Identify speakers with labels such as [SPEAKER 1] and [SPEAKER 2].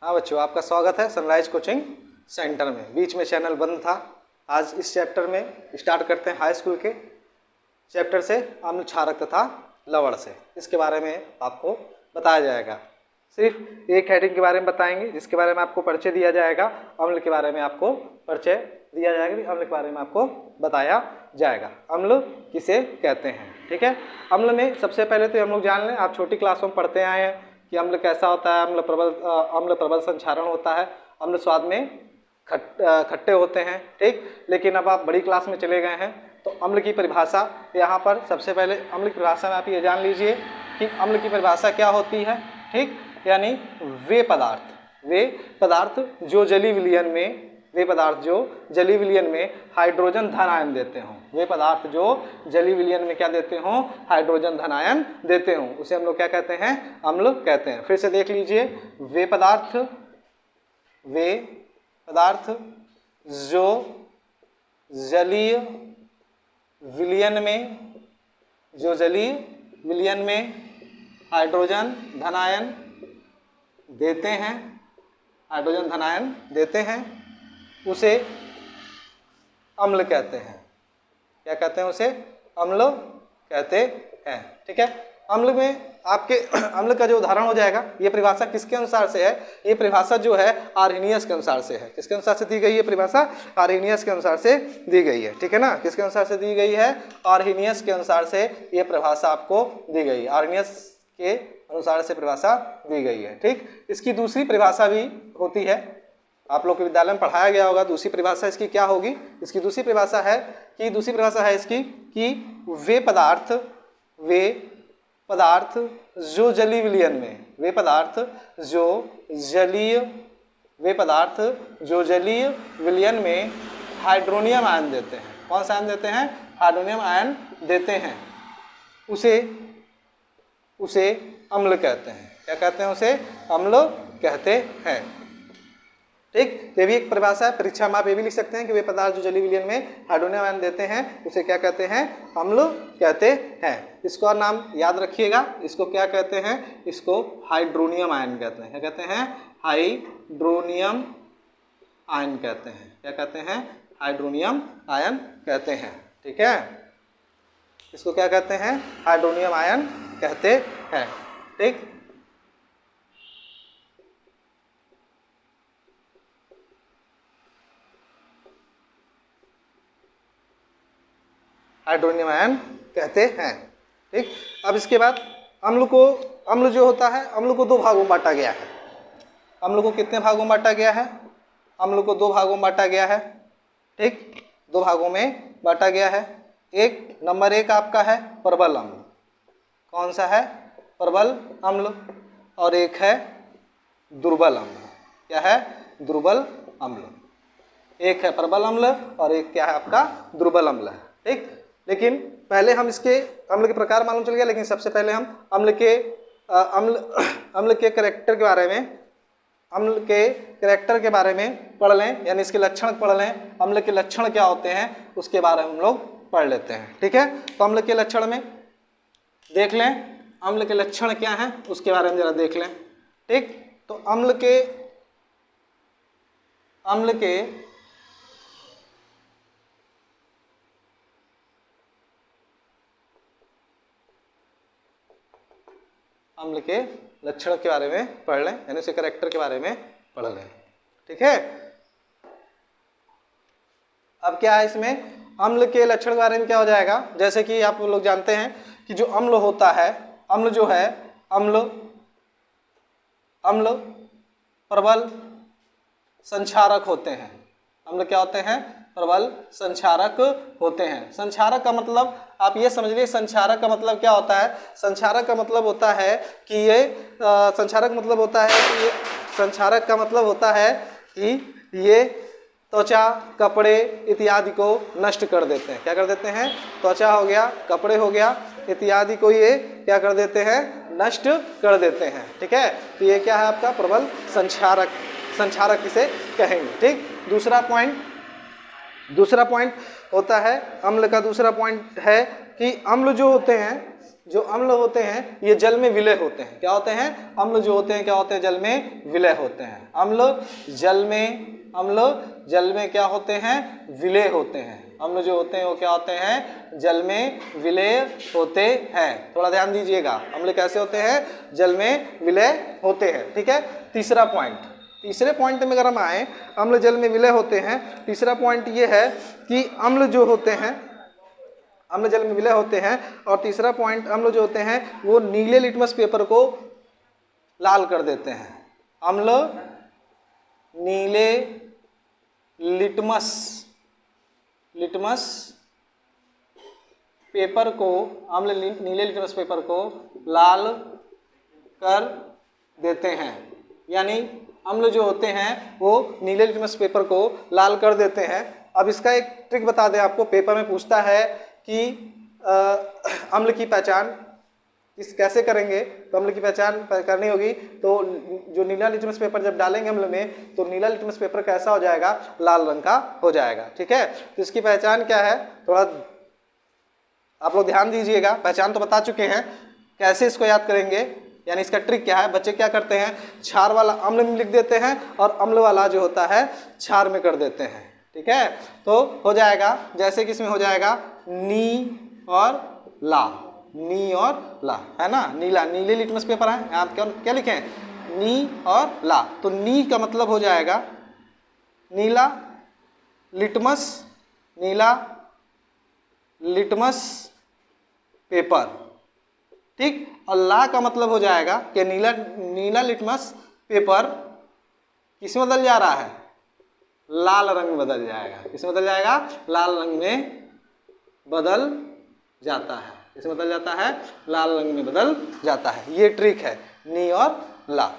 [SPEAKER 1] हाँ बच्चों, आपका स्वागत है सनराइज कोचिंग सेंटर में। बीच में चैनल बंद था। आज इस चैप्टर में स्टार्ट करते हैं हाई स्कूल के चैप्टर से, अम्ल क्षारक तथा लवण से। इसके बारे में आपको बताया जाएगा। सिर्फ एक हेडिंग के बारे में बताएंगे जिसके बारे में आपको परिचय दिया जाएगा। अम्ल के बारे में आपको परिचय दिया जाएगा, अम्ल के बारे में आपको बताया जाएगा। अम्ल किसे कहते हैं, ठीक है। अम्ल में सबसे पहले तो हम लोग जान लें, आप छोटी क्लासों में पढ़ते आए हैं कि अम्ल कैसा होता है। अम्ल प्रबल संक्षारण होता है। अम्ल स्वाद में खट्टे होते हैं, ठीक। लेकिन अब आप बड़ी क्लास में चले गए हैं तो अम्ल की परिभाषा यहाँ पर सबसे पहले अम्ल की परिभाषा में आप ये जान लीजिए कि अम्ल की परिभाषा क्या होती है, ठीक। यानी वे पदार्थ जो जलीय विलयन में जलीय विलयन में हाइड्रोजन धन आयन देते हों। वे पदार्थ जो जलीय विलयन में क्या देते हों, हाइड्रोजन धन आयन देते हों, उसे हम लोग क्या कहते हैं, अम्ल कहते हैं। फिर से देख लीजिए, वे पदार्थ जो जलीय विलयन में हाइड्रोजन धन आयन देते हैं, उसे अम्ल कहते हैं। क्या कहते हैं, उसे अम्ल कहते हैं, ठीक है। अम्ल में आपके अम्ल का जो उदाहरण हो जाएगा, ये परिभाषा किसके अनुसार से है, ये परिभाषा जो है आर्हेनियस के अनुसार से है। किसके अनुसार से दी गई है परिभाषा, आर्हेनियस के अनुसार से दी गई है, ठीक है ना। किसके अनुसार से दी गई है, आर्हेनियस के अनुसार से ये परिभाषा आपको दी गई है। आर्हेनियस के अनुसार से परिभाषा दी गई है, ठीक। इसकी दूसरी परिभाषा भी होती है, आप लोग के विद्यालय में पढ़ाया गया होगा। दूसरी परिभाषा इसकी क्या होगी, इसकी दूसरी परिभाषा है इसकी कि वे पदार्थ जो जलीय विलयन में हाइड्रोनियम आयन देते हैं। कौन सा आयन देते हैं, हाइड्रोनियम आयन देते हैं, उसे अम्ल कहते हैं। क्या कहते हैं, उसे अम्ल कहते हैं, ठीक। ये भी एक परिभाषा है। परीक्षा में आप ये भी लिख सकते हैं कि वे पदार्थ जो जलीय विलयन में हाइड्रोनियम आयन देते हैं, उसे क्या कहते हैं, अम्ल कहते हैं। इसका नाम याद रखिएगा, इसको क्या कहते हैं, इसको हाइड्रोनियम आयन कहते हैं। क्या कहते हैं, हाइड्रोनियम आयन कहते हैं। क्या कहते हैं, हाइड्रोनियम आयन कहते हैं, ठीक है। इसको क्या कहते हैं, हाइड्रोनियम आयन कहते हैं, ठीक। हाइड्रोनियम आयन कहते हैं, ठीक। अब इसके बाद अम्ल जो होता है, अम्ल को दो भागों में बांटा गया है। अम्ल को कितने भागों में बांटा गया है, अम्ल को दो भागों में बांटा गया है, ठीक। दो भागों में बांटा गया है। एक नंबर एक आपका है प्रबल अम्ल। कौन सा है, प्रबल अम्ल। और एक है दुर्बल अम्ल। क्या है, दुर्बल अम्ल। एक है प्रबल अम्ल और एक क्या है आपका, दुर्बल अम्ल है, ठीक। लेकिन पहले हम इसके अम्ल के प्रकार मालूम चल गया, लेकिन सबसे पहले हम अम्ल के कैरेक्टर के बारे में पढ़ लें, यानी इसके लक्षण पढ़ लें। अम्ल के लक्षण क्या होते हैं उसके बारे में हम लोग पढ़ लेते हैं, ठीक है। तो अम्ल के लक्षण में देख लें, अम्ल के लक्षण क्या हैं उसके बारे में जरा देख लें, ठीक। तो अम्ल के लक्षण के बारे में पढ़ लें, यानी उसके कैरेक्टर के बारे में पढ़ लें, ठीक है। अब क्या है, इसमें अम्ल के लक्षण के बारे में क्या हो जाएगा, जैसे कि आप लोग जानते हैं कि जो अम्ल होता है, अम्ल प्रबल संक्षारक होते हैं। अम्ल क्या होते हैं, प्रबल संक्षारक होते हैं। संक्षारक का मतलब आप ये समझ लीजिए, संक्षारक का मतलब क्या होता है, संक्षारक का मतलब होता है कि ये त्वचा, कपड़े इत्यादि को नष्ट कर देते हैं। क्या कर देते हैं, त्वचा हो गया, कपड़े हो गया इत्यादि को ये क्या कर देते हैं, नष्ट कर देते हैं, ठीक है। तो ये क्या है आपका प्रबल संक्षारक इसे कहेंगे, ठीक। दूसरा पॉइंट होता है, अम्ल का दूसरा पॉइंट है कि अम्ल जो होते हैं जो अम्ल होते हैं ये जल में विलय होते हैं। क्या होते हैं? अम्ल जो होते हैं क्या होते हैं? जल में विलय होते हैं। अम्ल जल में क्या होते हैं? विलय होते हैं। अम्ल जो होते हैं वो क्या होते हैं? जल में विलय होते हैं। थोड़ा ध्यान दीजिएगा, अम्ल कैसे होते हैं? जल में विलय होते हैं। ठीक है। तीसरे पॉइंट में अगर हम आए, अम्ल जल में विलय होते हैं। तीसरा पॉइंट ये है कि अम्ल जो होते हैं, अम्ल जल में विलय होते हैं। और तीसरा पॉइंट, अम्ल जो होते हैं वो नीले लिटमस पेपर को लाल कर देते हैं। अम्ल नीले लिटमस पेपर को, अम्ल नीले लिटमस पेपर को लाल कर देते हैं। यानी अम्ल जो होते हैं वो नीले लिटमस पेपर को लाल कर देते हैं। अब इसका एक ट्रिक बता दें आपको, पेपर में पूछता है कि अम्ल की पहचान कैसे करेंगे, तो अम्ल की पहचान करनी होगी तो जो नीला लिटमस पेपर जब डालेंगे अम्ल में तो नीला लिटमस पेपर कैसा हो जाएगा? लाल रंग का हो जाएगा। ठीक है। तो इसकी पहचान क्या है, थोड़ा आप लोग ध्यान दीजिएगा। पहचान तो बता चुके हैं, कैसे इसको याद करेंगे, यानी इसका ट्रिक क्या है। बच्चे क्या करते हैं, क्षार वाला अम्ल में लिख देते हैं और अम्ल वाला जो होता है क्षार में कर देते हैं। ठीक है। तो हो जाएगा जैसे कि इसमें हो जाएगा नी और ला, नी और ला, है ना। नीला, नीले लिटमस पेपर है, आप क्या लिखे हैं? नी और ला। तो नी का मतलब हो जाएगा नीला लिटमस पेपर। ठीक। और ला का मतलब हो जाएगा कि नीला लिटमस पेपर किसमें बदल जा रहा है? लाल रंग में बदल जाएगा। किसमें बदल जाएगा? लाल रंग में बदल जाता है। इसमें बदल जाता है, लाल रंग में बदल जाता है। ये ट्रिक है नी और ला।